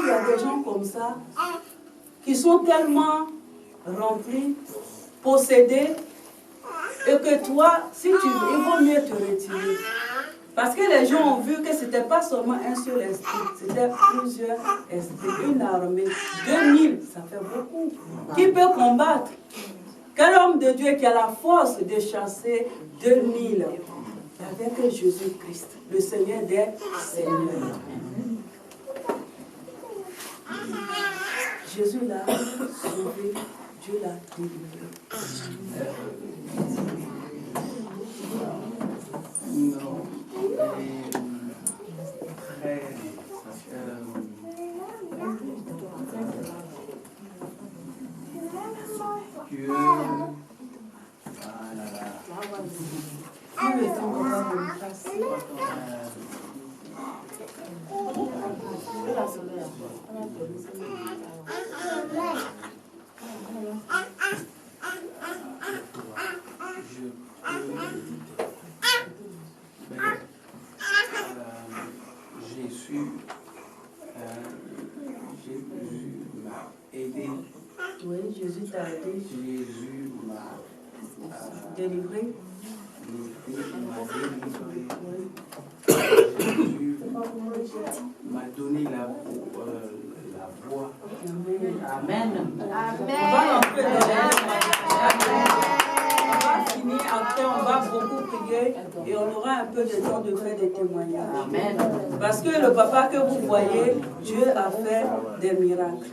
qu'il y a des gens comme ça qui sont tellement remplis, possédés, et que toi, si tu veux, il vaut mieux te retirer. Parce que les gens ont vu que ce n'était pas seulement un seul esprit, c'était plusieurs esprits, une armée. 2000, ça fait beaucoup. Qui peut combattre? Quel homme de Dieu qui a la force de chasser 2000 avec Jésus-Christ, le Seigneur des Seigneurs. Jésus l'a sauvé, Dieu l'a délivré. Non. Dieu. Jésus m'a aidé. Oui, Jésus t'a aidé. Jésus m'a délivré. Jésus m'a donné la voix. Amen. Amen. On va finir, après on va beaucoup prier et on aura un peu de temps de faire des témoignages. Amen. Parce que le papa que vous voyez, Dieu a fait des miracles.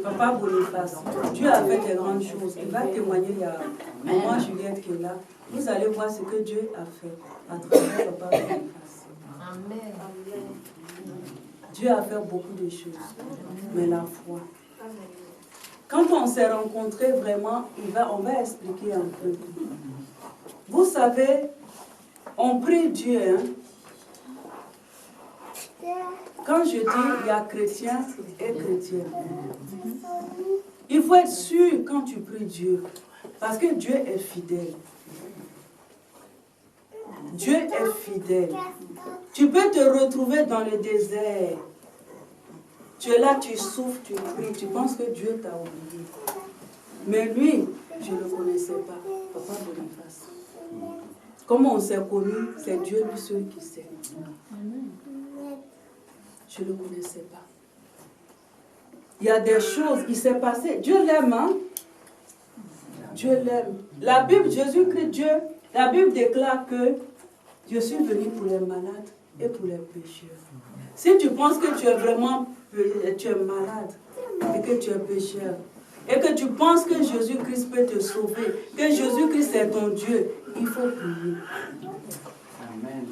Papa Boniface, Dieu a fait des grandes choses. Il va témoigner, il y a maman Juliette qui est là. Vous allez voir ce que Dieu a fait à travers papa Boniface. Amen. Dieu a fait beaucoup de choses, mais la foi. Quand on s'est rencontrés, vraiment, on va expliquer un peu. Vous savez, on prie Dieu. Hein? Quand je dis il y a chrétiens et chrétiens, il faut être sûr quand tu pries Dieu, parce que Dieu est fidèle. Dieu est fidèle. Tu peux te retrouver dans le désert. Tu es là, tu souffres, tu pries, tu penses que Dieu t'a oublié. Mais lui, je ne le connaissais pas, papa Boniface. Comment on s'est connus, c'est Dieu lui seul qui sait. Je ne le connaissais pas. Il y a des choses qui s'est passé. Dieu l'aime, hein? Dieu l'aime. La Bible, Jésus-Christ, Dieu, la Bible déclare que je suis venu pour les malades et pour les pécheurs. Si tu penses que tu es vraiment malade et que tu es pécheur, et que tu penses que Jésus-Christ peut te sauver, que Jésus-Christ est ton Dieu, il faut prier. Amen.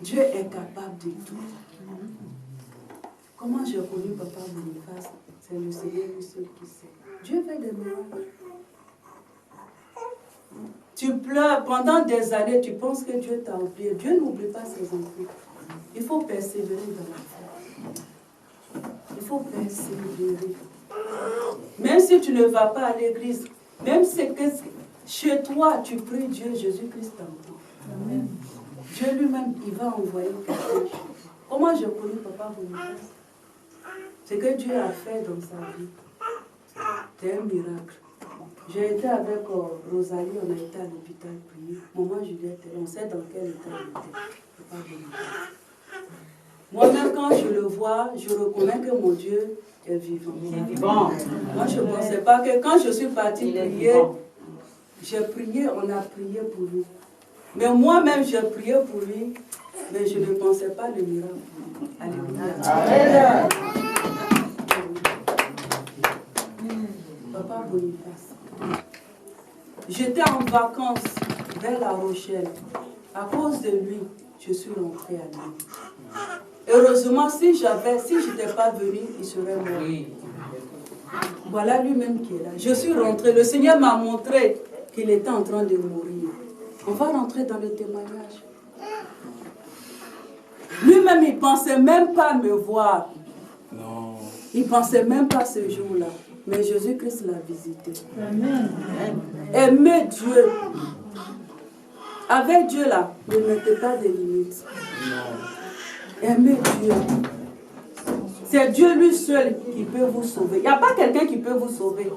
Dieu est capable de tout. Comment j'ai connu papa Boniface? C'est le Seigneur lui seul qui sait. Dieu fait des miracles. Tu pleures pendant des années, tu penses que Dieu t'a oublié. Dieu n'oublie pas ses enfants. Il faut persévérer dans la foi. Il faut persévérer. Même si tu ne vas pas à l'église, même si que chez toi tu pries Dieu, Jésus-Christ t'entend. Dieu lui-même, il va envoyer quelqu'un. Comment j'ai connu papa Boniface? Ce que Dieu a fait dans sa vie, c'est un miracle. J'ai été avec Rosalie, on a été à l'hôpital prier. Maman Juliette, on sait dans quel état elle était. Papa Boniface. Moi-même, quand je le vois, je reconnais que mon Dieu est vivant. Moi, je ne pensais pas que quand je suis partie prier, j'ai prié, on a prié pour lui. Mais moi-même, j'ai prié pour lui, mais je ne pensais pas le miracle. Alléluia. Amen. Papa Boniface. J'étais en vacances vers La Rochelle. À cause de lui, je suis rentrée à lui. Heureusement, si je n'étais pas venue, il serait mort. Voilà lui-même qui est là. Je suis rentrée. Le Seigneur m'a montré qu'il était en train de mourir. On va rentrer dans le témoignage. Lui-même, il ne pensait même pas me voir. Non. Il ne pensait même pas ce jour-là. Mais Jésus-Christ l'a visité. Amen. Aimer Dieu. Avec Dieu là, ne mettez pas de limites. Aimez Dieu. C'est Dieu lui seul qui peut vous sauver. Il n'y a pas quelqu'un qui peut vous sauver.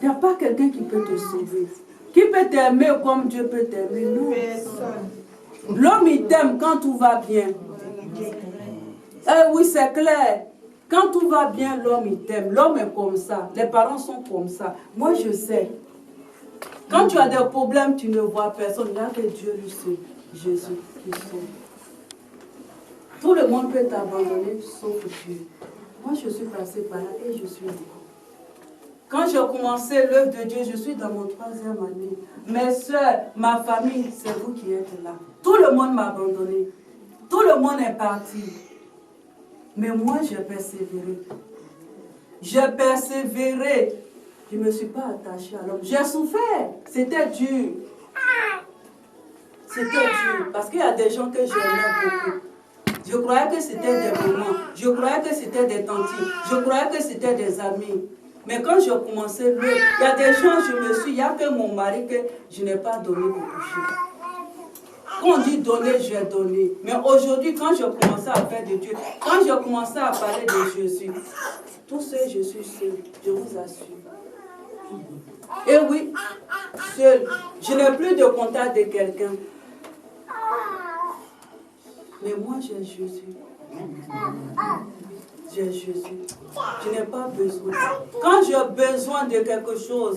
Il n'y a pas quelqu'un qui peut te sauver. Qui peut t'aimer comme Dieu peut t'aimer? Non. L'homme, il t'aime quand tout va bien. Eh oui, c'est clair. Quand tout va bien, l'homme, il t'aime. L'homme est comme ça. Les parents sont comme ça. Moi, je sais. Quand tu as des problèmes, tu ne vois personne. Il n'y a que Dieu lui seul. Jésus qui sauve. Tout le monde peut t'abandonner, sauf Dieu. Moi, je suis passée par là et je suis libre. Quand j'ai commencé l'œuvre de Dieu, je suis dans mon 3e année. Mes soeurs, ma famille, c'est vous qui êtes là. Tout le monde m'a abandonné. Tout le monde est parti. Mais moi, j'ai persévéré. J'ai persévéré. Je ne me suis pas attachée à l'homme. J'ai souffert. C'était dur. C'était dur. Parce qu'il y a des gens que j'aimais beaucoup. Je croyais que c'était des mamans. Je croyais que c'était des tantes. Je croyais que c'était des amis. Mais quand j'ai commencé l'œuvre, il y a des gens, il y a que mon mari que je n'ai pas donné de coucher. Quand on dit donner, j'ai donné. Mais aujourd'hui, quand j'ai commencé à faire de Dieu, quand j'ai commencé à parler de Jésus, tout seul, je suis seul, je vous assure. Et oui, seul. Je n'ai plus de contact de quelqu'un. Mais moi, j'ai Jésus. J'ai Jésus. Je n'ai pas besoin. Quand j'ai besoin de quelque chose,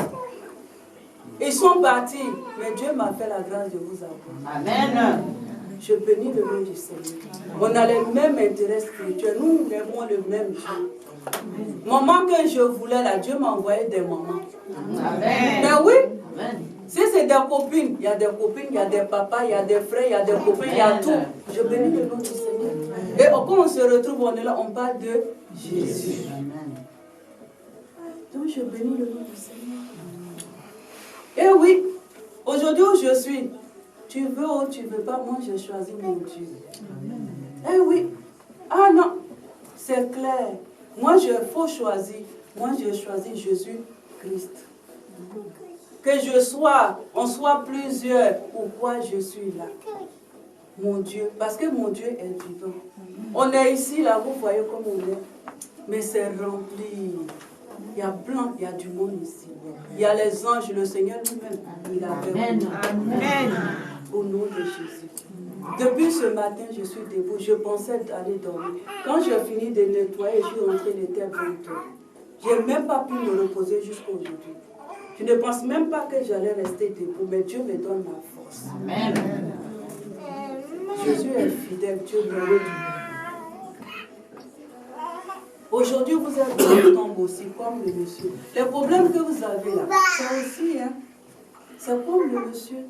ils sont partis, mais Dieu m'a fait la grâce de vous avoir. Amen. Je bénis le nom du Seigneur. On a les mêmes intérêts spirituels. Nous aimons le même Dieu. Maman que je voulais là, Dieu m'a envoyé des mamans. Amen. Mais oui, si c'est des copines, il y a des copines, il y a des papas, il y a des frères, il y a des copains, il y a tout. Je bénis le nom du Seigneur. Et quand on se retrouve, on est là, on parle de Jésus. Donc je bénis le nom du Seigneur. Et oui, aujourd'hui où je suis, tu veux ou tu ne veux pas, moi j'ai choisi mon Dieu. Eh oui, ah non, c'est clair. Moi, il faut choisir. Moi, j'ai choisi Jésus-Christ. Que on soit plusieurs, pourquoi je suis là. Mon Dieu, parce que mon Dieu est vivant. On est ici, là, vous voyez comme on est. Mais c'est rempli. Il y a plein, il y a du monde ici. Il y a les anges, le Seigneur lui-même. Il a fait. Amen. Au nom de Jésus. Depuis ce matin, je suis debout. Je pensais aller dormir. Quand j'ai fini de nettoyer, je suis rentrée, il était 20h. Je n'ai même pas pu me reposer jusqu'à aujourd'hui. Je ne pense même pas que j'allais rester debout, mais Dieu me donne la force. Amen. Jésus est fidèle, Dieu me le dit. Aujourd'hui, vous êtes dans le tombe aussi, comme le monsieur. Les problèmes que vous avez là, ça aussi, hein, c'est comme le monsieur.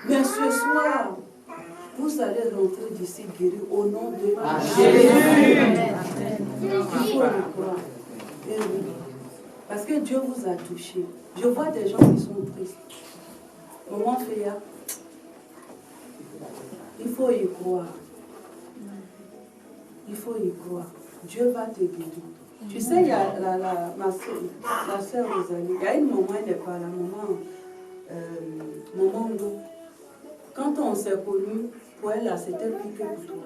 Mais ce soir, vous allez rentrer d'ici guéri au nom de Jésus. Il faut le croire. Et oui. Parce que Dieu vous a touché. Je vois des gens qui sont tristes. Maman Féa, il faut y croire. Il faut y croire. Dieu va te guérir. Tu sais, il y a ma soeur Rosalie, il y a une maman, elle n'est pas là, maman Ndo. Quand on s'est connus, pour elle, là, c'était piqué pour toi.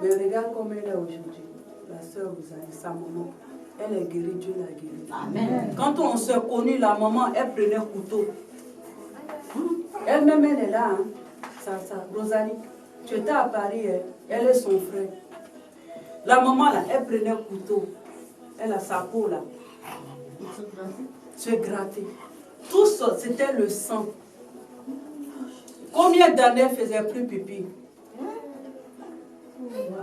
Mais regarde comme elle est aujourd'hui, la soeur Rosalie, sa maman. Elle est guérie, Dieu l'a guérie. Amen. Quand on s'est connus, la maman, elle prenait un couteau. Elle-même, elle est là. Hein. Rosalie, tu étais à Paris, elle est son frère. La maman, là, elle prenait un couteau. Elle a sa peau, là. Se gratter. Tout ça, c'était le sang. Combien d'années elle faisait plus pipi?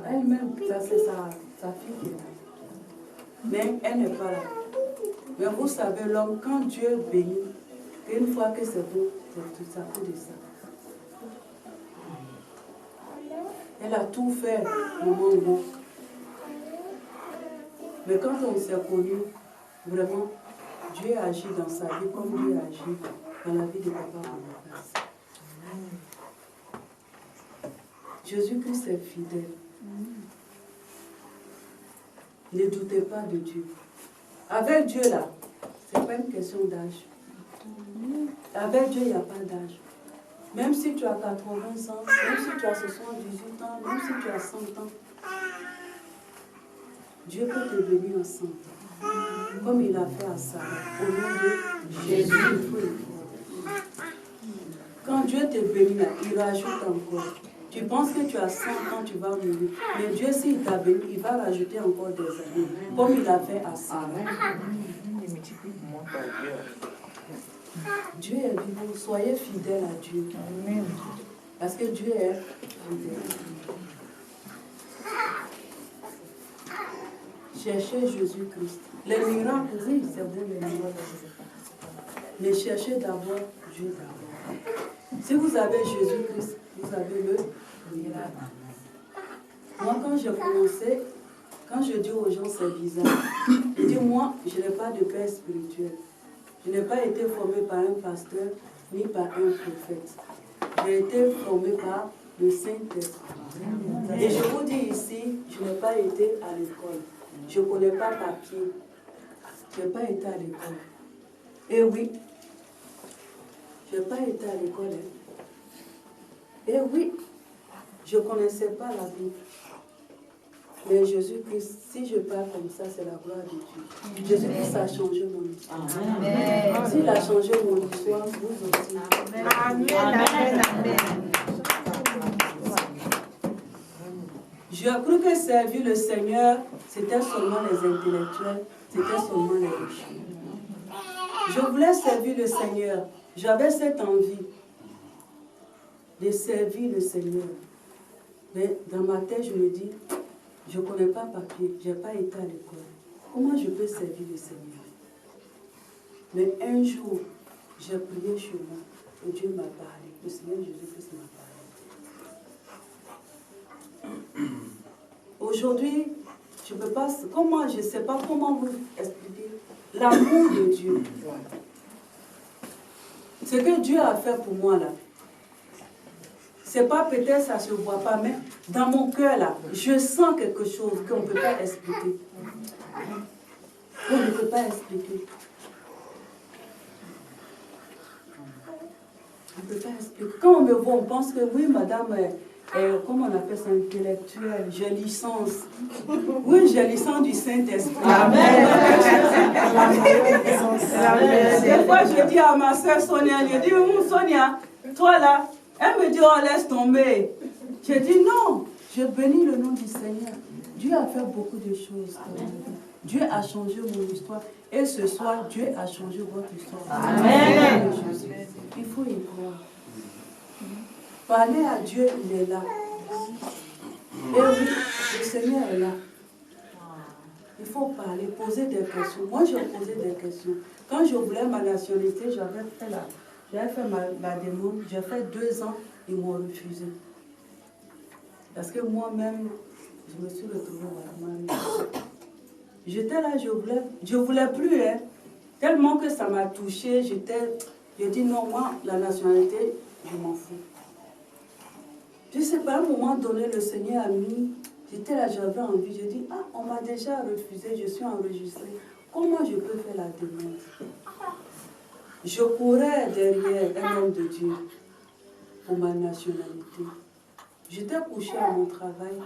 Elle-même, ça c'est sa fille qui est là. Mais elle n'est pas là. Mais vous savez, l'homme, quand Dieu bénit, une fois que c'est bon, c'est ça peut de ça. Elle a tout fait, maman bon. Mais quand on s'est connus, vraiment, Dieu agit dans sa vie comme Dieu agit dans la vie de papa et de place. Jésus-Christ est fidèle. Ne doutez pas de Dieu. Avec Dieu là, ce n'est pas une question d'âge. Avec Dieu, il n'y a pas d'âge. Même si tu as 80 ans, même si tu as 78 ans, même si tu as 100 ans, Dieu peut te bénir en 100 ans. Comme il a fait à Sarah. Au nom de Jésus, il faut le croire. Quand Dieu te bénit, là, il rajoute encore. Tu penses que tu as 100 ans, tu vas mourir. Mais Dieu, s'il t'a béni, il va rajouter encore des années. Comme il a fait à Sarah. Dieu est vivant. Soyez fidèles à Dieu. Parce que Dieu est fidèle. Cherchez Jésus-Christ. Les miracles, oui, c'est bon les miracles. Mais cherchez d'abord Dieu d'abord. Si vous avez Jésus-Christ, vous avez le miracle. Moi, quand j'ai commencé, quand je dis aux gens c'est bizarre, je dis moi, je n'ai pas de père spirituel. Je n'ai pas été formé par un pasteur ni par un prophète. J'ai été formé par le Saint-Esprit. Et je vous dis ici, je n'ai pas été à l'école. Je ne connais pas papier. Je n'ai pas été à l'école. Et oui, je n'ai pas été à l'école. Et oui, je ne connaissais pas la Bible. Mais Jésus-Christ, si je parle comme ça, c'est la gloire de Dieu. Jésus-Christ a changé mon histoire. S'il a changé mon histoire, vous aussi. Amen. Amen. Je crois que servir le Seigneur, c'était seulement les intellectuels, c'était seulement les riches. Je voulais servir le Seigneur. J'avais cette envie de servir le Seigneur. Mais dans ma tête, je me dis, je ne connais pas papier, je n'ai pas été à l'école. Comment je peux servir le Seigneur? Mais un jour, j'ai prié chez moi et Dieu m'a parlé. Le Seigneur Jésus-Christ m'a parlé. Aujourd'hui, je ne peux pas, comment, je ne sais pas comment vous expliquer l'amour de Dieu. Ce que Dieu a fait pour moi là, c'est pas peut-être ça ne se voit pas, mais dans mon cœur là, je sens quelque chose qu'on ne peut pas expliquer. On ne peut pas expliquer. On ne peut pas expliquer. Quand on me voit, on pense que oui, madame, comment on appelle ça, intellectuelle, j'ai licence. Oui, j'ai licence du Saint-Esprit. Amen. Des fois, je dis à ma soeur Sonia, je dis, Sonia, toi là, elle me dit, oh, laisse tomber. Je dis, non, je bénis le nom du Seigneur. Dieu a fait beaucoup de choses. Dieu a changé mon histoire. Et ce soir, Dieu a changé votre histoire. Amen. Il faut y croire. Parler à Dieu, il est là. Et oui, le Seigneur est là. Il faut parler, poser des questions. Moi, j'ai posé des questions. Quand je voulais ma nationalité, j'avais fait ma demande. J'ai fait 2 ans, ils m'ont refusé. Parce que moi-même, je me suis retrouvée vraiment. J'étais là, je voulais plus, hein. Tellement que ça m'a touchée, j'ai dit non, moi, la nationalité, je m'en fous. Je ne sais pas, à un moment donné, le Seigneur a mis, j'étais là, j'avais envie, j'ai dit, ah, on m'a déjà refusé, je suis enregistrée. Comment je peux faire la demande? Je courais derrière un homme de Dieu pour ma nationalité. J'étais couchée à mon travail.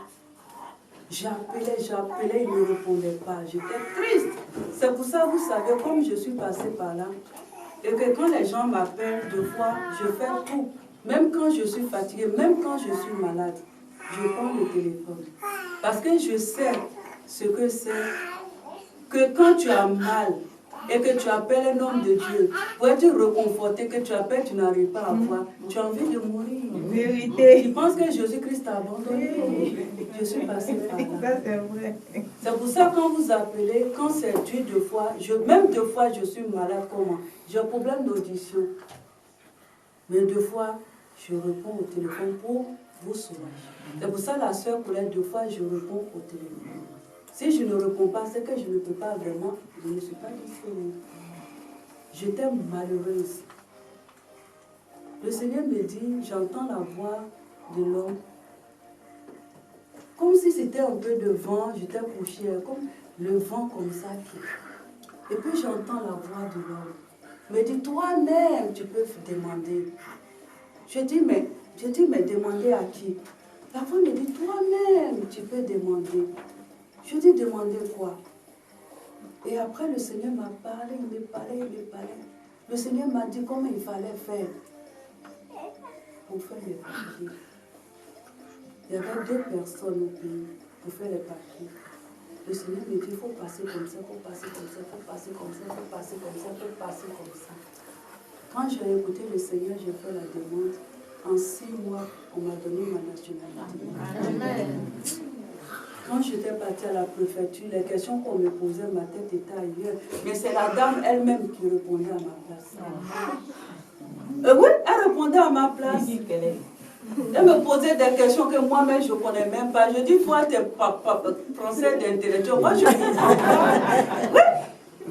J'appelais, il ne répondait pas. J'étais triste. C'est pour ça, vous savez, comme je suis passée par là, et que quand les gens m'appellent, deux fois, je fais tout. Même quand je suis fatiguée, même quand je suis malade, je prends le téléphone. Parce que je sais ce que c'est que quand tu as mal et que tu appelles un homme de Dieu, pour être réconforté, que tu appelles, tu n'arrives pas à voir, tu as envie de mourir. Vérité. Tu penses que Jésus-Christ t'a abandonné? Je suis passée par là. C'est pour ça que quand vous appelez, quand c'est Dieu 2 fois, même 2 fois je suis malade, comment? J'ai un problème d'audition. Mais 2 fois, je réponds au téléphone pour vous soulager. C'est pour ça la soeur Colette, 2 fois, je réponds au téléphone. Si je ne réponds pas, c'est que je ne peux pas vraiment, je ne suis pas disponible. J'étais malheureuse. Le Seigneur me dit, j'entends la voix de l'homme. Comme si c'était un peu de vent, j'étais couchée, comme le vent comme ça. Et puis j'entends la voix de l'homme. Il me dit, toi-même, tu peux demander. Je dis, mais demander à qui? La femme me dit, toi-même, tu peux demander. Je dis, demander quoi? Et après, le Seigneur m'a parlé, il me parlait. Le Seigneur m'a dit comment il fallait faire pour faire les papiers. Il y avait 2 personnes au pays pour faire les papiers. Le Seigneur me dit, il faut passer comme ça, il faut passer comme ça, il faut passer comme ça, il faut passer comme ça, il faut passer comme ça. Quand j'ai écouté le Seigneur, j'ai fait la demande. En 6 mois, on m'a donné ma nationalité. Amen. Quand j'étais partie à la préfecture, les questions qu'on me posait, ma tête était ailleurs. Mais c'est la dame elle-même qui répondait à ma place. Oui, elle répondait à ma place. Elle me posait des questions que moi-même je ne connais même pas. Je dis, toi, tu es français d'intellectuel. Moi, je ne comprends pas. Oui.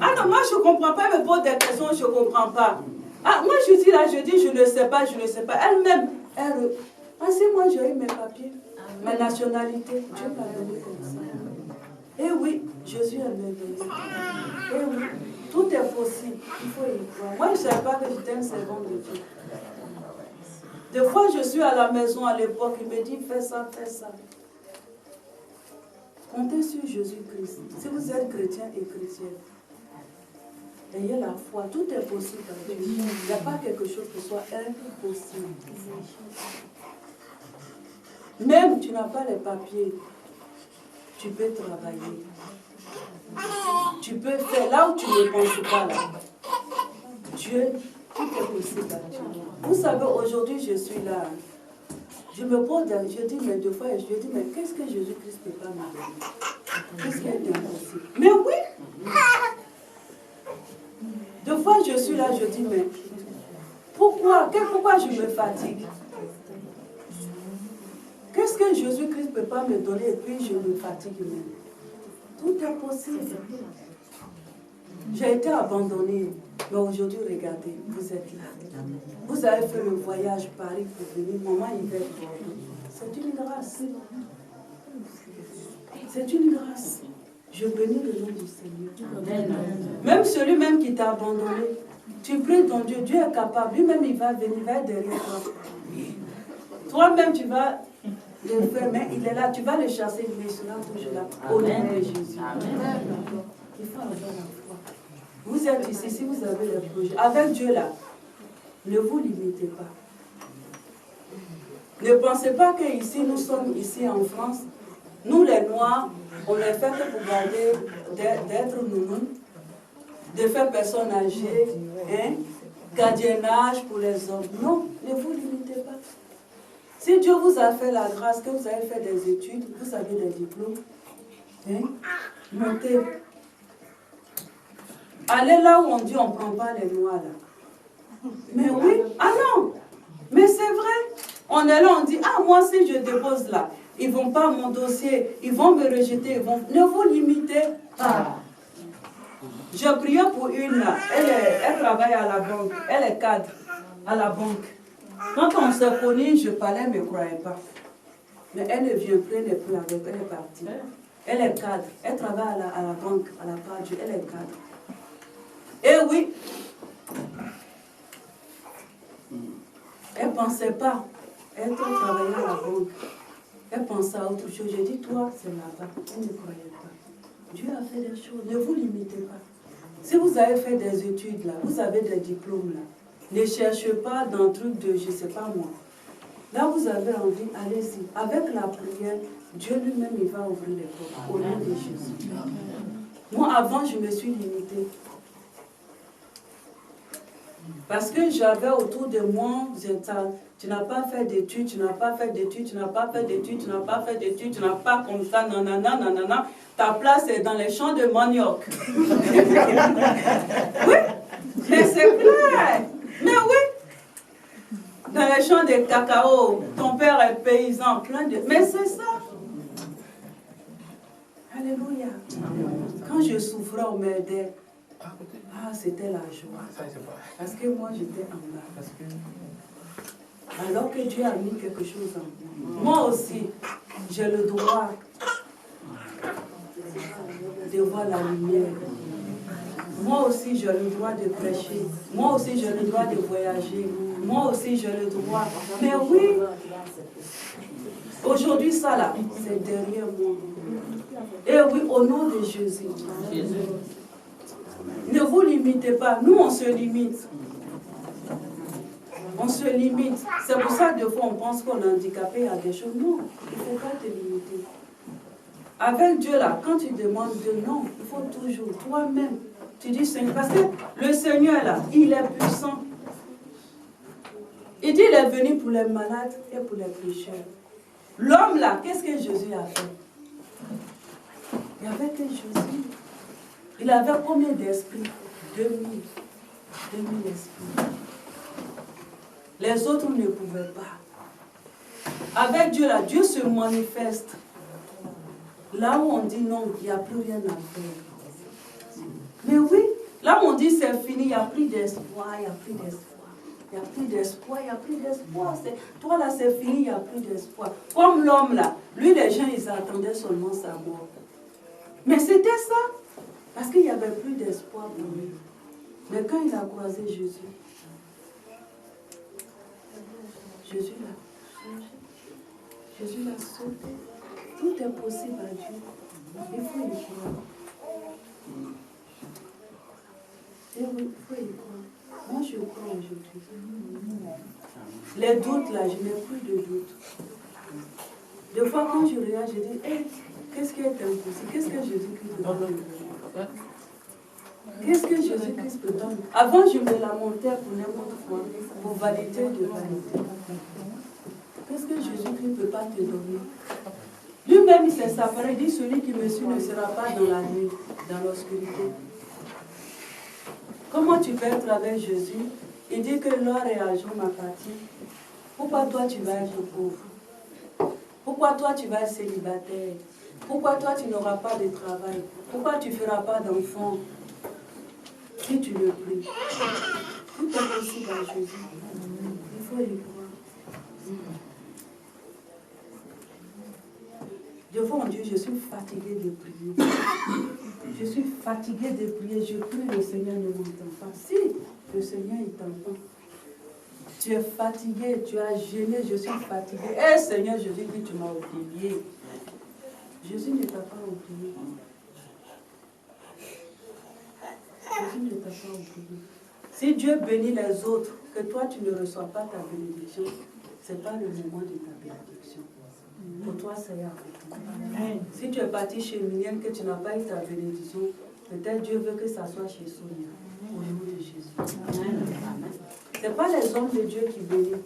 Ah non, moi, je ne comprends pas. Elle me pose des questions, je ne comprends pas. Ah, moi, je suis là, je dis, je ne sais pas, je ne sais pas. Elle-même, si moi, j'ai eu mes papiers, ma nationalité, Dieu m'a donné comme ça. Et oui, Jésus est merveilleux. Et oui, tout est possible. Il faut y croire. Moi, je ne savais pas que j'étais un servant de Dieu. Des fois, je suis à la maison à l'époque, il me dit, fais ça, fais ça. Comptez sur Jésus-Christ. Si vous êtes chrétien et chrétienne, ayez la foi, tout est possible avec Dieu. Il n'y a pas quelque chose qui soit impossible. Même tu n'as pas les papiers, tu peux travailler. Tu peux faire là où tu ne penses pas là. Dieu, tout est possible avec Dieu. Vous savez, aujourd'hui je suis là. Je me pose, je dis, mais 2 fois, je dis, mais qu'est-ce que Jésus-Christ ne peut pas me donner? Qu'est-ce qui est impossible? Mais oui! 2 fois, je suis là, je dis, mais pourquoi je me fatigue? Qu'est-ce que Jésus-Christ ne peut pas me donner et puis je me fatigue même? Tout est possible. J'ai été abandonnée, mais aujourd'hui, regardez, vous êtes là. Vous avez fait le voyage Paris pour venir, maman Yvette. C'est une grâce. C'est une grâce. Je bénis le nom du Seigneur. Même celui-même qui t'a abandonné, tu pries ton Dieu, Dieu est capable, lui-même il va venir, il va être derrière toi. Toi-même tu vas le faire, mais il est là, tu vas le chasser, il sera toujours là, au nom de Jésus. Il faut avoir la foi. Vous êtes ici, si vous avez le projet, avec Dieu là, ne vous limitez pas. Ne pensez pas que ici, nous sommes ici en France, nous les Noirs, on est fait que pour garder, d'être nounous, de faire personnes âgées, gardiennage pour les hommes. Non, ne vous limitez pas. Si Dieu vous a fait la grâce, que vous avez fait des études, vous avez des diplômes, montez. Allez là où on dit on ne prend pas les Noirs là. Mais oui, ah non, mais c'est vrai. On est là, on dit, ah moi si je dépose là, ils ne vont pas mon dossier, ils vont me rejeter, ils vont... Ne vous limitez pas. Je priais pour une là, elle travaille à la banque, elle est cadre à la banque. Quand on s'est connus, je parlais, elle ne me croyait pas. Mais elle ne vient plus, elle n'est plus avec, elle est partie. Elle est cadre, elle travaille à la banque, à la part Dieu, elle est cadre. Et oui, elle ne pensait pas être travaillée à la banque. Elle pensait à autre chose. J'ai dit, toi, c'est là-bas. Elle ne croyait pas. Dieu a fait des choses. Ne vous limitez pas. Si vous avez fait des études, là, vous avez des diplômes, là, ne cherchez pas dans le truc de je ne sais pas moi. Là, vous avez envie, allez-y. Avec la prière, Dieu lui-même, il va ouvrir les portes. Au nom de Jésus. Moi, avant, je me suis limitée. Parce que j'avais autour de moi, tu n'as pas fait d'études, tu n'as pas fait d'études, tu n'as pas fait d'études, tu n'as pas fait d'études, tu n'as pas comme ça, nanana, nanana. Ta place est dans les champs de manioc. Oui, mais c'est vrai. Mais oui. Dans les champs de cacao, ton père est paysan, plein de... Mais c'est ça. Alléluia. Quand je souffrais, on m'aidait. Ah, c'était la joie. Parce que moi, j'étais en bas. Alors que Dieu a mis quelque chose en moi. Moi aussi, j'ai le droit de voir la lumière. Moi aussi, j'ai le droit de prêcher. Moi aussi, j'ai le droit de voyager. Moi aussi, j'ai le droit. Mais oui, aujourd'hui, ça là, c'est derrière moi. Et oui, au nom de Jésus. Ne vous limitez pas. Nous, on se limite. On se limite. C'est pour ça que des fois, on pense qu'on est handicapé à des choses. Non, il ne faut pas te limiter. Avec Dieu, là, quand tu demandes Dieu, non, il faut toujours, toi-même, tu dis Seigneur, parce que le Seigneur, là, il est puissant. Il dit, il est venu pour les malades et pour les pécheurs. L'homme, là, qu'est-ce que Jésus a fait? Il n'y avait que Jésus. Il avait combien d'esprits? 2000 esprits. Les autres ne pouvaient pas. Avec Dieu, là, Dieu se manifeste. Là où on dit non, il n'y a plus rien à faire. Mais oui, là où on dit c'est fini, il n'y a plus d'espoir, il n'y a plus d'espoir. Il n'y a plus d'espoir, il n'y a plus d'espoir. Toi là, c'est fini, il n'y a plus d'espoir. Comme l'homme là, lui, les gens, ils attendaient seulement sa mort. Mais c'était ça, parce qu'il n'y avait plus d'espoir pour lui. Mais quand il a croisé Jésus, Jésus l'a changé. Jésus l'a sauvé. Tout est possible à Dieu. Il faut y croire. Et oui, il faut y croire. Moi, je crois aujourd'hui. Les doutes, là, je n'ai plus de doute. Des fois, quand je regarde, je dis, hey, qu'est-ce qui est impossible? Qu'est-ce que Jésus-Christ peut donner? Qu'est-ce que Jésus-Christ peut donner? Avant, je me lamentais pour n'importe quoi, pour vanité de vanité. Qu'est-ce que Jésus-Christ ne peut pas te donner? Lui-même, il s'est séparé, il dit, celui qui me suit ne sera pas dans la nuit, dans l'obscurité. Comment tu peux être avec Jésus? Il dit que l'or et l'argent m'appartiennent. Pourquoi toi tu vas être pauvre? Pourquoi toi tu vas être célibataire? Pourquoi toi tu n'auras pas de travail? Pourquoi tu ne feras pas d'enfant? Si tu le pries. Tout est possible à Jésus. Il faut y croire. Des fois on dit, je suis fatiguée de prier. Je suis fatiguée de prier. Je prie, le Seigneur ne m'entend pas. Si, le Seigneur il t'entend. Tu es fatigué, tu as gêné, je suis fatiguée. Eh Seigneur, je dis que tu m'as oublié. Jésus ne t'a pas oublié. Jésus ne t'a pas oublié. Si Dieu bénit les autres, que toi tu ne reçois pas ta bénédiction, ce n'est pas le moment de ta bénédiction. Pour toi, c'est avec. Si tu es parti chez Minienne, que tu n'as pas eu ta bénédiction, peut-être Dieu veut que ça soit chez Sonia. Au nom de Jésus. Ce n'est pas les hommes de Dieu qui bénissent.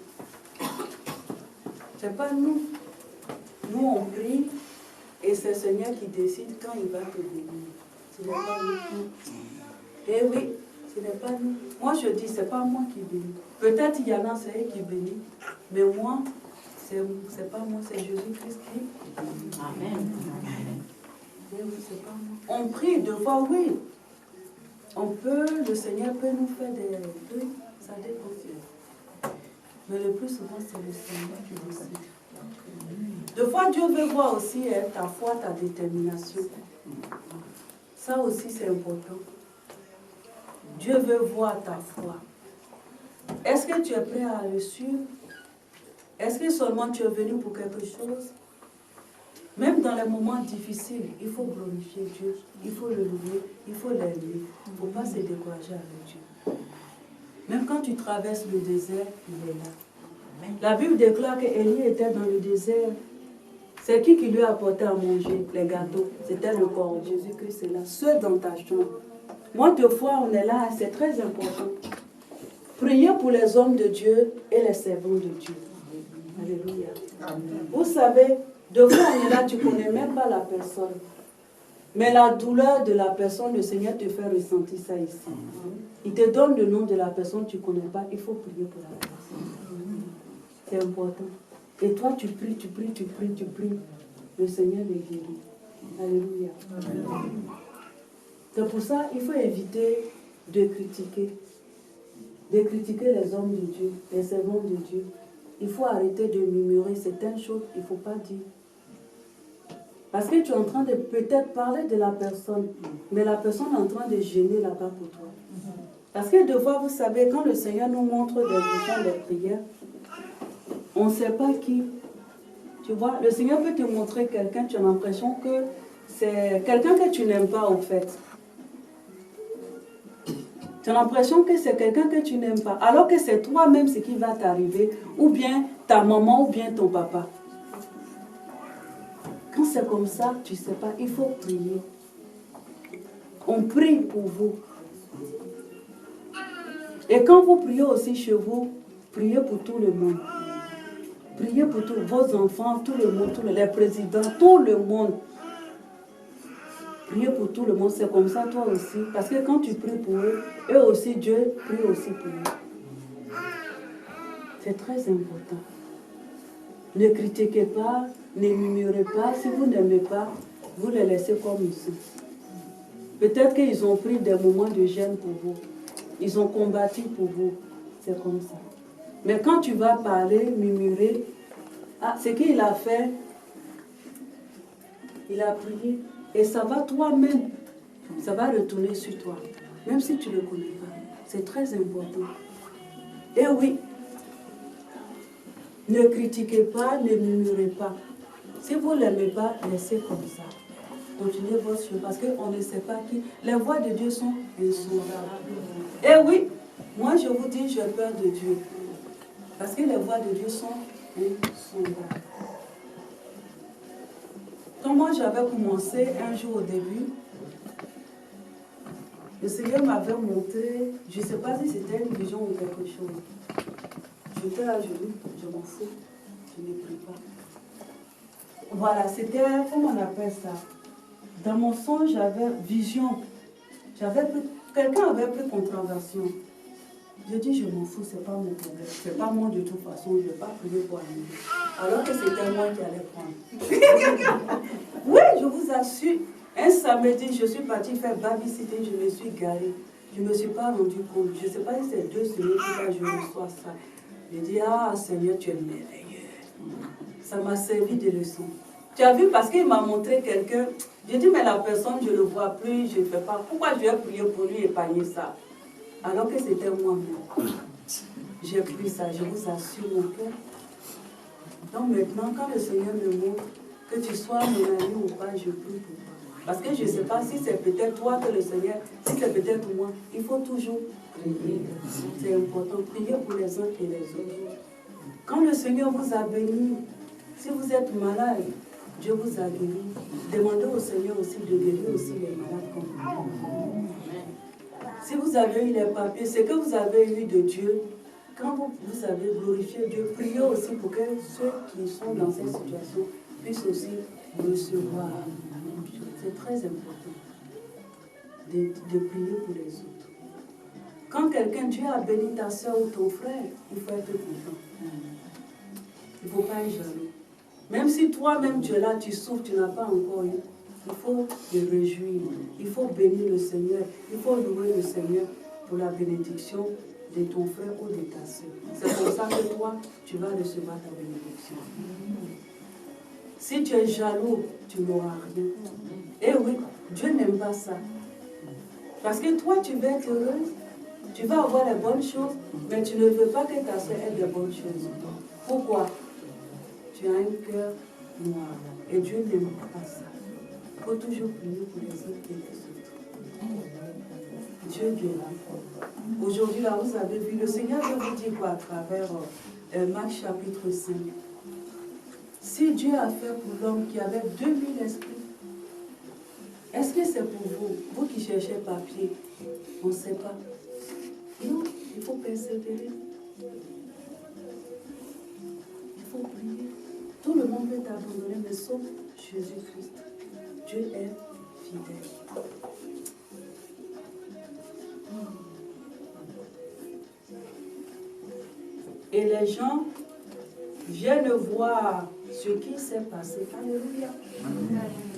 Ce n'est pas nous. Nous, on prie et c'est le Seigneur qui décide quand il va te bénir. Ce n'est pas nous. Eh oui, ce n'est pas nous. Moi, je dis, ce n'est pas moi qui bénis. Peut-être il y en a, c'est eux qui bénissent. Mais moi, c'est pas moi, c'est Jésus-Christ qui bénit. Amen. Eh oui, c'est pas moi. On prie deux fois, oui. On peut, le Seigneur peut nous faire des trucs, ça dépend. Mais le plus souvent, c'est le Seigneur qui décide. Deux fois, Dieu veut voir aussi ta foi, ta détermination. Ça aussi, c'est important. Dieu veut voir ta foi. Est-ce que tu es prêt à le suivre? Est-ce que seulement tu es venu pour quelque chose? Même dans les moments difficiles, il faut glorifier Dieu, il faut le louer, il faut l'aimer. Il ne faut pas se décourager avec Dieu. Même quand tu traverses le désert, il est là. La Bible déclare qu'Élie était dans le désert. C'est qui lui a apporté à manger? Les gâteaux. C'était le corps. Jésus-Christ est là. Seul dans ta chambre. Moi, deux fois, on est là. C'est très important. Priez pour les hommes de Dieu et les servants de Dieu. Alléluia. Vous savez, deux fois, on est là, tu ne connais même pas la personne. Mais la douleur de la personne, le Seigneur te fait ressentir ça ici. Il te donne le nom de la personne, tu ne connais pas. Il faut prier pour la personne. C'est important. Et toi, tu pries, tu pries, tu pries, tu pries. Le Seigneur les guérit. Alléluia. C'est pour ça qu'il faut éviter de critiquer. De critiquer les hommes de Dieu, les servants de Dieu. Il faut arrêter de murmurer certaines choses, il ne faut pas dire. Parce que tu es en train de peut-être parler de la personne, mais la personne est en train de gêner là-bas pour toi. Parce que des fois, vous savez, quand le Seigneur nous montre des visions, des prières, on ne sait pas qui. Tu vois, le Seigneur peut te montrer quelqu'un, tu as l'impression que c'est quelqu'un que tu n'aimes pas en fait. Tu as l'impression que c'est quelqu'un que tu n'aimes pas, alors que c'est toi-même ce qui va t'arriver, ou bien ta maman, ou bien ton papa. Quand c'est comme ça, tu ne sais pas, il faut prier. On prie pour vous. Et quand vous priez aussi chez vous, priez pour tout le monde. Priez pour tous vos enfants, tout le monde, tous les présidents, tout le monde. Priez pour tout le monde, c'est comme ça toi aussi. Parce que quand tu pries pour eux, eux aussi, Dieu prie aussi pour eux. C'est très important. Ne critiquez pas, ne murmurez pas. Si vous n'aimez pas, vous les laissez comme ils sont. Peut-être qu'ils ont pris des moments de gêne pour vous. Ils ont combattu pour vous. C'est comme ça. Mais quand tu vas parler, murmurer, ce qu'il a fait, il a prié. Et ça va toi-même, ça va retourner sur toi. Même si tu ne le connais pas. C'est très important. Et oui, ne critiquez pas, ne murmurez pas. Si vous ne l'aimez pas, laissez comme ça. Continuez votre chemin parce qu'on ne sait pas qui. Les voies de Dieu sont insondables. Et oui, moi je vous dis, j'ai peur de Dieu. Parce que les voies de Dieu sont insondables. Quand moi j'avais commencé un jour au début, le Seigneur m'avait montré, je ne sais pas si c'était une vision ou quelque chose. J'étais là, je m'en fous, je ne prie pas. Voilà, c'était, comment on appelle ça? Dans mon songe, j'avais vision. Quelqu'un avait pris contravention. Je dis, je m'en fous, c'est pas mon problème. C'est pas moi de toute façon, je ne vais pas prier pour annuler. Alors que c'était moi qui allais prendre. Oui, je vous assure. Un samedi, je suis partie faire babysitting, je me suis garée. Je ne me suis pas rendu compte. Je ne sais pas si c'est 2 semaines que je reçois ça. Je dis, ah Seigneur, tu es merveilleux. Ça m'a servi de leçon. Tu as vu, parce qu'il m'a montré quelqu'un. J'ai dit, mais la personne, je ne le vois plus, je ne fais pas. Pourquoi je vais prier pour lui épargner ça? Alors que c'était moi-même. J'ai pris ça, je vous assure mon cœur. Donc maintenant, quand le Seigneur me montre que tu sois mon ami ou pas, je prie pour toi. Parce que je ne sais pas si c'est peut-être toi que le Seigneur, si c'est peut-être moi. Il faut toujours prier. C'est important. Prier pour les uns et les autres. Quand le Seigneur vous a béni, si vous êtes malade, Dieu vous a guéri. Demandez au Seigneur aussi de guérir aussi les malades comme vous. Si vous avez eu les papiers, c'est que vous avez eu de Dieu. Quand vous avez glorifié Dieu, priez aussi pour que ceux qui sont dans cette situation puissent aussi recevoir. C'est très important de prier pour les autres. Quand quelqu'un, Dieu a béni ta soeur ou ton frère, il faut être content. Il ne faut pas être jaloux. Même si toi-même tu es là, tu souffres, tu n'as pas encore eu. Il faut te réjouir. Il faut bénir le Seigneur. Il faut louer le Seigneur pour la bénédiction de ton frère ou de ta soeur. C'est pour ça que toi, tu vas recevoir ta bénédiction. Si tu es jaloux, tu n'auras rien. Et oui, Dieu n'aime pas ça. Parce que toi, tu vas être heureuse, tu vas avoir les bonnes choses, mais tu ne veux pas que ta soeur ait de bonnes choses. Pourquoi? Tu as un cœur noir. Et Dieu n'aime pas ça. Il faut toujours prier pour les uns et les autres. Dieu guérit. Aujourd'hui, là, vous avez vu, le Seigneur vous dit quoi à travers Marc chapitre 5. Si Dieu a fait pour l'homme qui avait 2000 esprits, est-ce que c'est pour vous, vous qui cherchez papier? On ne sait pas. Non, il faut persévérer. Il faut prier. Tout le monde peut t'abandonner, mais sauf Jésus-Christ. Dieu est fidèle. Et les gens viennent voir ce qui s'est passé. Alléluia.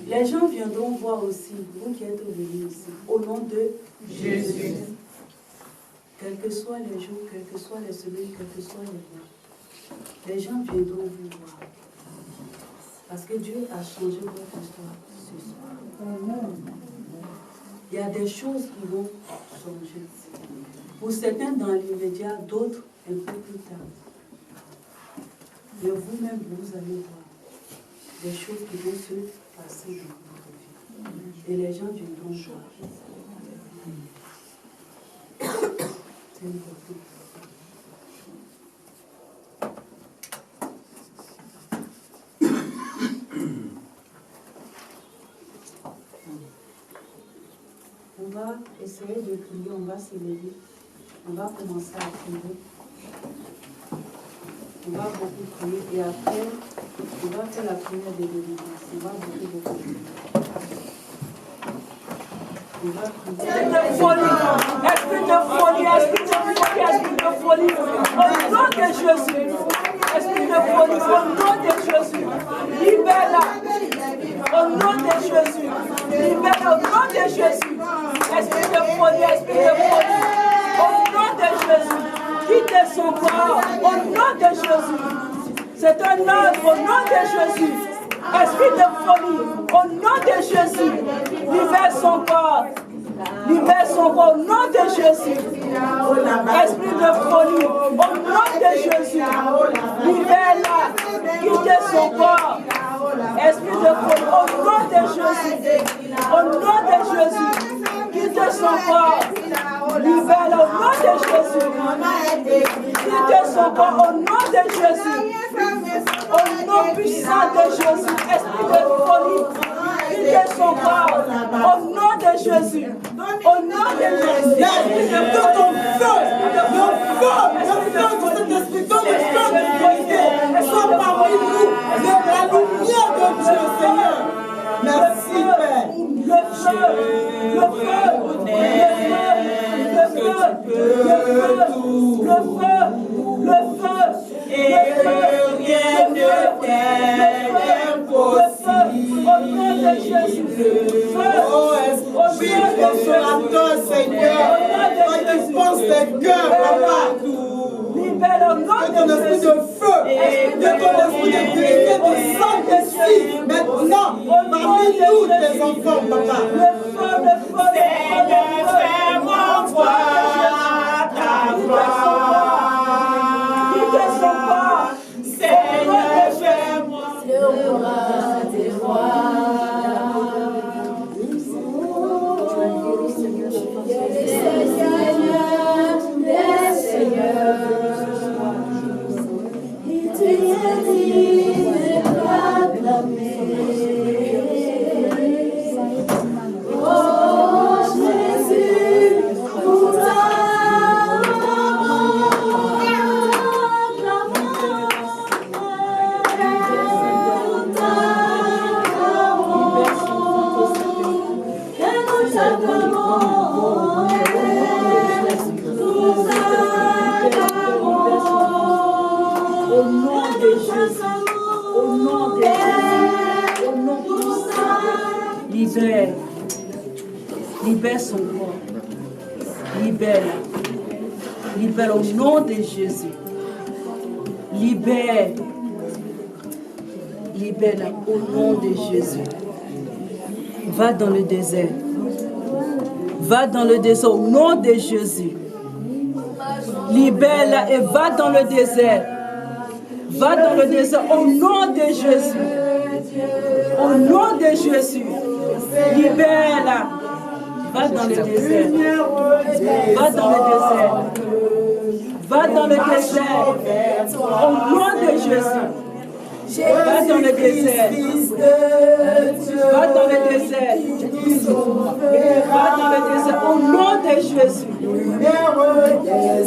Les gens viendront voir aussi, vous qui êtes venus ici, au nom de Jésus. Quels que soient les jours, quelles que soient les semaines, quels que soient les mois, les gens viendront vous voir. Parce que Dieu a changé votre histoire ce soir. Il y a des choses qui vont changer. Pour certains dans l'immédiat, d'autres un peu plus tard. Mais vous-même, vous allez voir des choses qui vont se passer dans votre vie. Et les gens viendront voir. C'est important. On va essayer de prier, on va se lever, on va commencer à prier. On va beaucoup prier et après, on va faire la prière de délivrance. On va beaucoup prier. On va prier. Esprit de folie, esprit de folie, esprit de folie, esprit de folie. Au nom de Jésus. Esprit de folie, au nom de Jésus. Libère-la. Au nom de Jésus. Libère-la au nom de Jésus. Esprit de folie, esprit de folie. Au nom de Jésus. Quitte son corps au nom de Jésus. C'est un ordre au nom de Jésus. Esprit de folie au nom de Jésus. Libère son corps. Libère son corps au nom de Jésus. Esprit de folie au nom de Jésus. Libère-la. Quitte son corps. Esprit de folie au nom de Jésus. Au nom de Jésus. Quitte son corps. Libère-la au nom de Jésus. Quitte son corps au nom de Jésus. Au nom puissant de Jésus. Esprit de folie. Quitte son corps. Au nom de Jésus. Au nom de Jésus. Esprit de ton feu. Le feu de cet esprit. Ton feu de vérité. Sois parmi nous. La lumière de Dieu, Seigneur. Merci, Père. Le feu. Le feu. Rien ne t'est impossible. Au nom de Jésus. Oh, esprit consolateur, Seigneur. Toi qui penses tes cœurs, papa. Libère le nom de ton esprit de feu, de ton esprit de vérité, de saint-esprit. Maintenant, parmi nous, tes enfants, papa. Le feu, le feu, le feu. Fais-moi ta gloire. Libère son corps. Seigneur, fais-moi le roi des rois. Il te dit de proclamer. Oh Jésus, pour ta libère son corps. Libère-la. Libère au nom de Jésus. Libère. Libère-la au nom de Jésus. Va dans le désert. Va dans le désert au nom de Jésus. Libère-la et va dans le désert. Va dans le désert au nom de Jésus. Au nom de Jésus. Libère-la. Va dans le désert. Va dans le désert. Va dans le désert. Au nom de Jésus. Va dans le désert. Va dans le désert. Va dans le désert. Au nom de Jésus.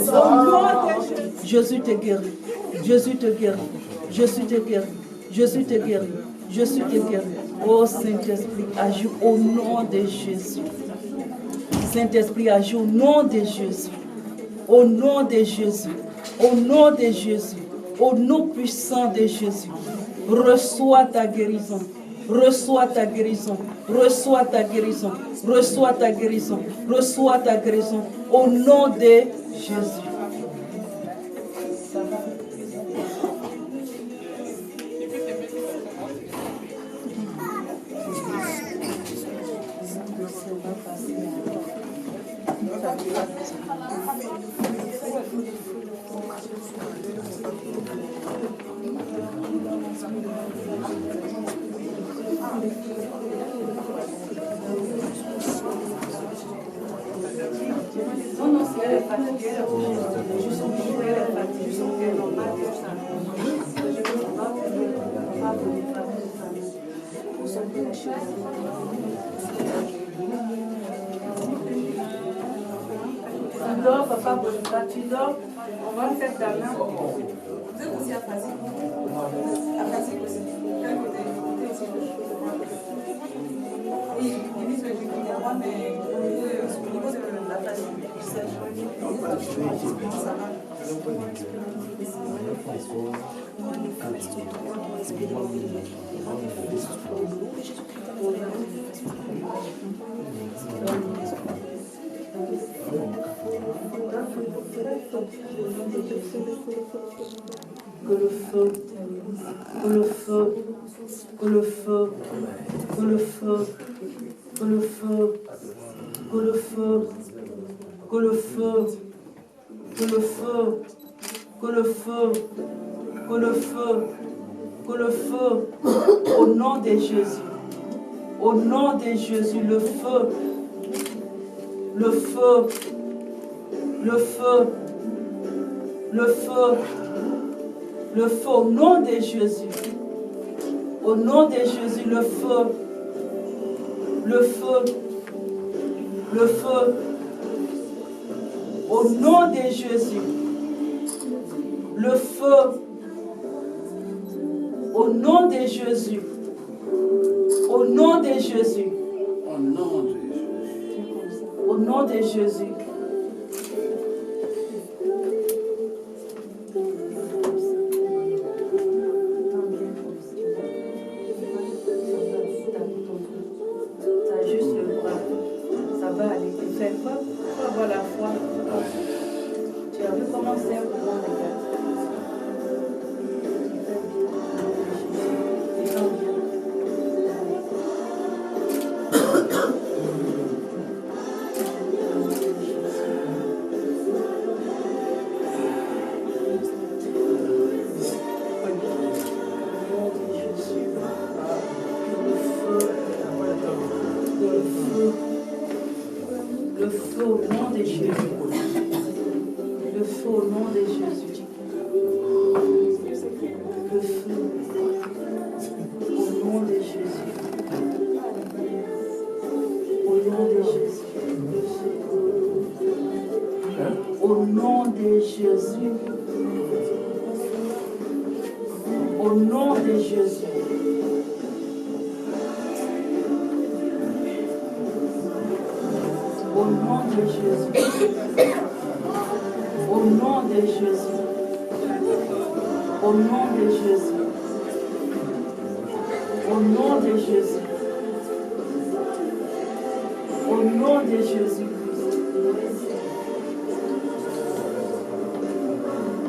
Au nom de Jésus. Jésus te guérit. Jésus te guérit. Jésus te guérit. Jésus te guérit. Jésus te guérit. Oh Saint-Esprit, agis au nom de Jésus. Saint-Esprit, agis au nom de Jésus. Au nom de Jésus. Au nom de Jésus. Au nom puissant de Jésus. Reçois ta guérison. Reçois ta guérison. Reçois ta guérison. Reçois ta guérison. Reçois ta guérison. Au nom de Jésus. Non, si elle est fatiguée, elle est juste elle est fatiguée, elle n'a pas fait ça. Tu dors, papa, Bonita, tu dors, on va faire ta main. Vous êtes aussi à Fazi. À Fazi aussi. Quel côté? Oui, ils disent que je dis moi, mais au niveau de la Fazi, ça va. Que le feu, que le feu, que le feu, que le feu, que le feu, que le feu, que le feu, que le feu, que le feu, que le feu, que le feu, au nom de Jésus, au nom de Jésus, le feu, le feu, le feu, le feu, le feu, au nom de Jésus, au nom de Jésus, le feu, le feu, le feu, au nom de Jésus, le feu, au nom de Jésus, au nom de Jésus, Au nom de Jésus. au nom de Jésus. T'as juste le bras, ça va aller. Tu fais quoi pour avoir la foi? Tu as vu comment c'est un moment de gars. Le feu au nom de Jésus. Le feu au nom de Jésus. Le feu au nom de Jésus. Au nom de Jésus. Le feu. Au nom de Jésus. Au nom de Jésus. Au nom de Jésus. Au nom de Jésus. Au nom de Jésus. Au nom de Jésus. Au nom de Jésus.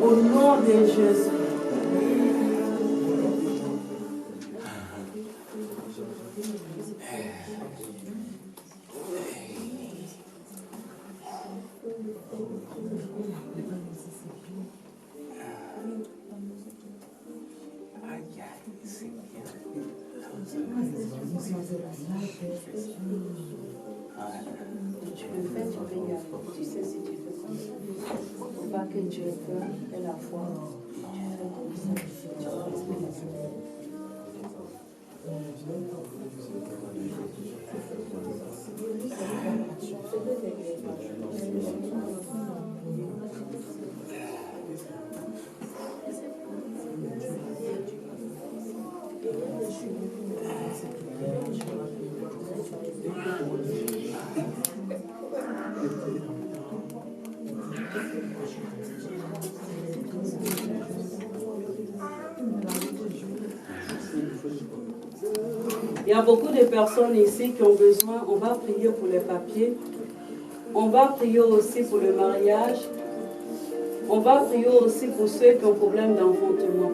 Au nom de Jésus. Tu le fais, tu peux y aller. Tu sais si tu fais comme ça. Il ne faut pas que Dieu ait peur et la foi. Tu fais comme ça. Tu respectes. Il y a beaucoup de personnes ici qui ont besoin, on va prier pour les papiers, on va prier aussi pour le mariage, on va prier aussi pour ceux qui ont problème d'enfantement,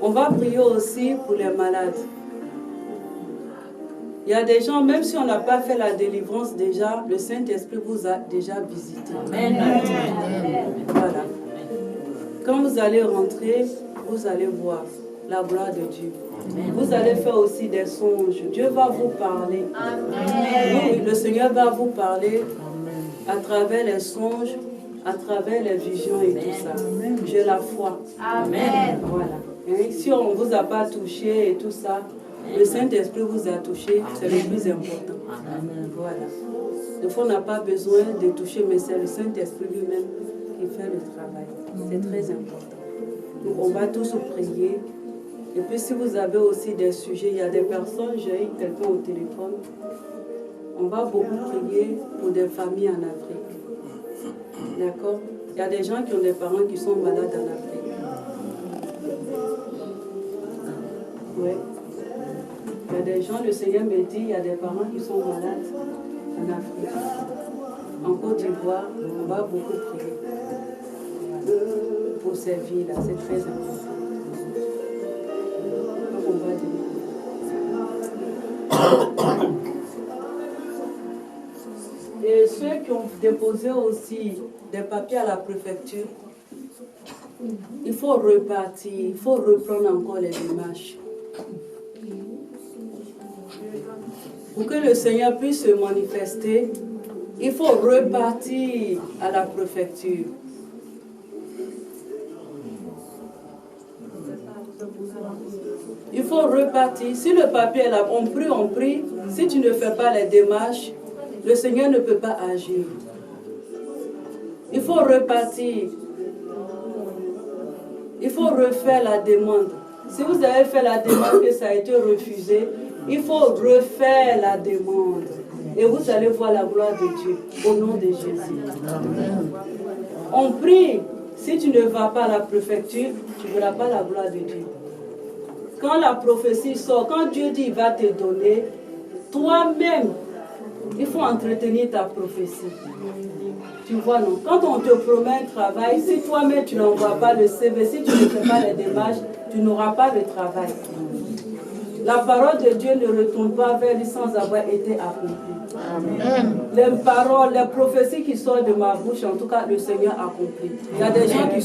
on va prier aussi pour les malades. Il y a des gens, même si on n'a pas fait la délivrance déjà, le Saint-Esprit vous a déjà visité. Amen. Voilà. Quand vous allez rentrer, vous allez voir la gloire de Dieu. Vous allez faire aussi des songes. Dieu va vous parler. Oui, le Seigneur va vous parler à travers les songes, à travers les visions et tout ça. J'ai la foi. Amen. Voilà. Et si on ne vous a pas touché et tout ça, le Saint-Esprit vous a touché, c'est le plus important. Voilà. Des fois, on n'a pas besoin de toucher, mais c'est le Saint-Esprit lui-même qui fait le travail. C'est très important. Donc, on va tous prier. Et puis, si vous avez aussi des sujets, il y a des personnes, j'ai eu quelqu'un au téléphone. On va beaucoup prier pour des familles en Afrique. D'accord? Il y a des gens qui ont des parents qui sont malades en Afrique. Oui. Il y a des gens, le Seigneur me dit, il y a des parents qui sont malades en Afrique. En Côte d'Ivoire, on va beaucoup prier pour ces vies-là. C'est très important. Donc on va demander. Et ceux qui ont déposé aussi des papiers à la préfecture, il faut repartir, il faut reprendre encore les démarches. Pour que le Seigneur puisse se manifester, il faut repartir à la préfecture. Il faut repartir. Si le papier est là, on prie. Si tu ne fais pas les démarches, le Seigneur ne peut pas agir. Il faut repartir. Il faut refaire la demande. Si vous avez fait la demande et ça a été refusé, il faut refaire la demande. Et vous allez voir la gloire de Dieu au nom de Jésus. On prie. Si tu ne vas pas à la préfecture, tu ne verras pas la gloire de Dieu. Quand la prophétie sort, quand Dieu dit il va te donner, toi-même, il faut entretenir ta prophétie. Tu vois, non? Quand on te promet un travail, si toi-même tu n'envoies pas le CV, si tu ne fais pas les démarches, tu n'auras pas de travail. La parole de Dieu ne retourne pas vers lui sans avoir été accomplie. Amen. Les paroles, les prophéties qui sortent de ma bouche, en tout cas, le Seigneur accomplit. Il y a des gens qui